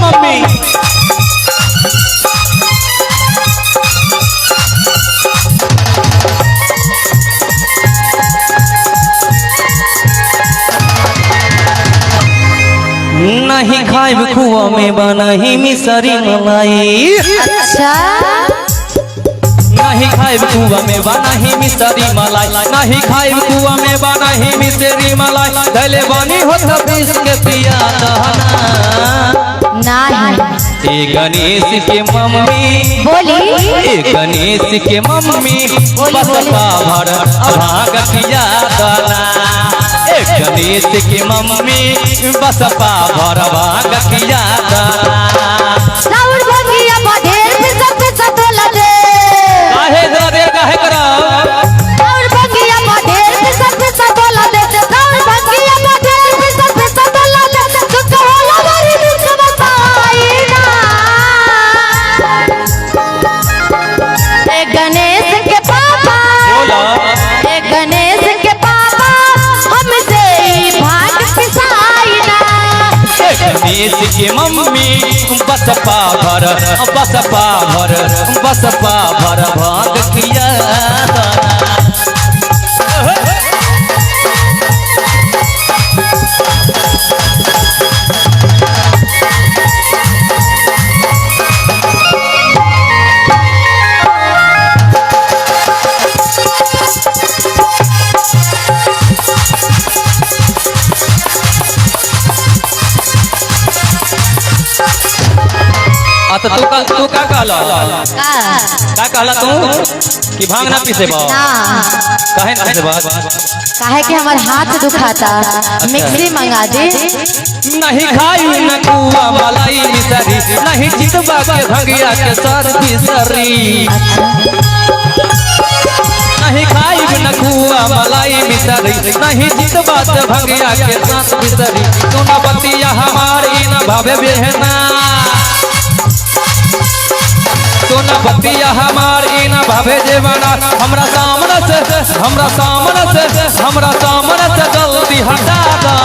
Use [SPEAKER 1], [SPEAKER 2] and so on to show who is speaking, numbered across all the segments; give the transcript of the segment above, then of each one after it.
[SPEAKER 1] Mummy. नहीं खाइब खुआ में बनही मिसरी मलाई।
[SPEAKER 2] अच्छा
[SPEAKER 1] नहीं खाइब कुआ में बनही मिसरी मलाई। नहीं खाइब कुआ में बनही मिसरी मलाई। धैले बनी होत बीस के पिया दहना
[SPEAKER 2] नहीं।
[SPEAKER 1] गणेश के मम्मी
[SPEAKER 2] बोली
[SPEAKER 1] गणेश के मम्मी बस पाभर भाग पिया दहना। गणेश की मम्मी बस पाभर भाग किया काहे जरा देर काहे करा
[SPEAKER 2] गणेश के पापा गणेश के पापा हमसे भाग पिसाइना।
[SPEAKER 1] गणेश की मम्मी बस पाभर भाग किया तू का कहला तू कि भांग ना पीसे बा काहे ना पीसे बा
[SPEAKER 2] काहे कि हमार हाथ दुखाता मिक्सी मंगा दे।
[SPEAKER 1] नहीं खाई न कुआ मलाई मिसरी। नहीं चितबा के भंगिया के साथ बिसरी। नहीं खाई न कुआ मलाई मिसरी। नहीं चितबा के भंगिया के साथ बिसरी। तू न बतिया हमारी न भावे बेहना। तो न बतिया हमारी न भावे जेवना। हमरा सामने से जल्दी हटा देना।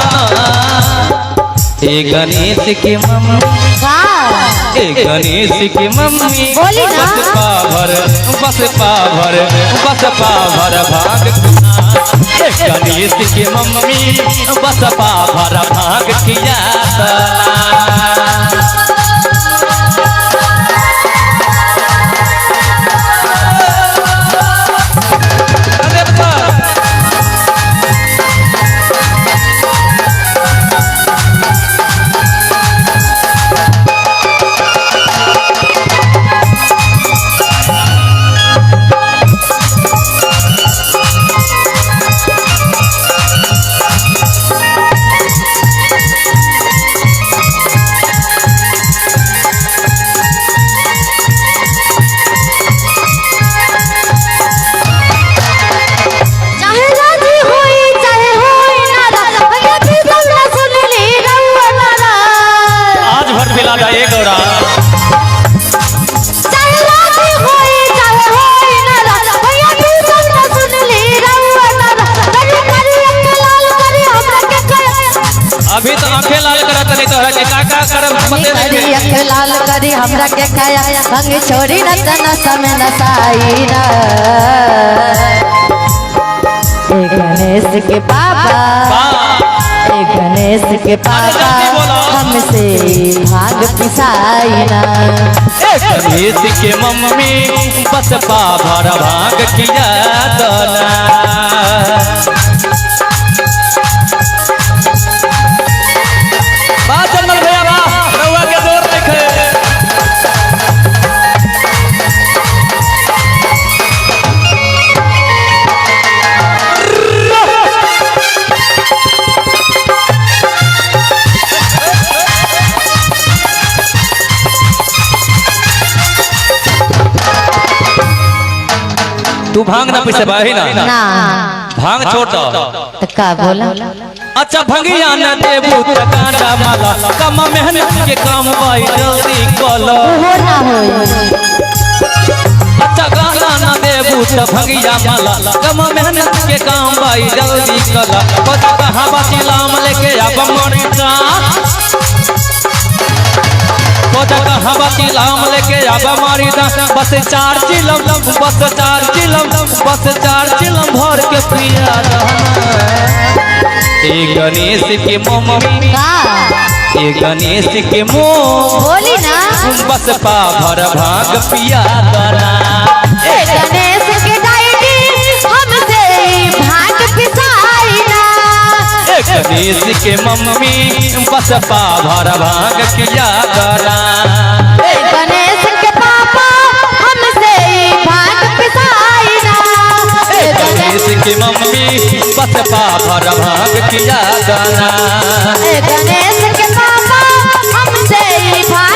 [SPEAKER 1] गणेश की मम्मी गणेश की मम्मी बस पाभर भाग गणेश की मम्मी बस पाभर भाग किया अभी तो आंखें लाल करत नहीं तो है का करम
[SPEAKER 2] करी आंखें लाल करी हमरा के खाया संग छोड़ी न तना समय नसाई ना। गणेश के पापा गणेश के पापा हमसे भाग पिसाई ना।
[SPEAKER 1] गणेश के मम्मी बस पाभर भाग किया दना। तू भांग ना पीसे बाही ना भांग छोड़
[SPEAKER 2] तो का बोला।
[SPEAKER 1] अच्छा भंगिया न देबू त कांडा माला कम मेहनत के काम भाई जल्दी कलो
[SPEAKER 2] हो ना हो।
[SPEAKER 1] अच्छा गाना न देबू त भंगिया माला कम मेहनत के काम भाई जल्दी कलो। पता कहां बाती लाम लेके अब मर जा खोजा कहाँ बाती लाम लेके आबा मारी दा बस 4 चिलम बस 4 चिलम बस 4 चिलम भर के पिया ए गणेश के मम्मी ए गणेश के मोह
[SPEAKER 2] बोली ना
[SPEAKER 1] बस पा भर भाग पिया दाना
[SPEAKER 2] ए गणेश के डायटी हमसे भाग पिसाई ना
[SPEAKER 1] ए गणेश के मम्मी बस पा भर भाग पिया दाना
[SPEAKER 2] ए गणेश के पापा हमसे भाग पिसाई ना ए
[SPEAKER 1] गणेश की मम्मी बस पा भर भाग पिया दाना
[SPEAKER 2] गणेश के पापा हमसे भाग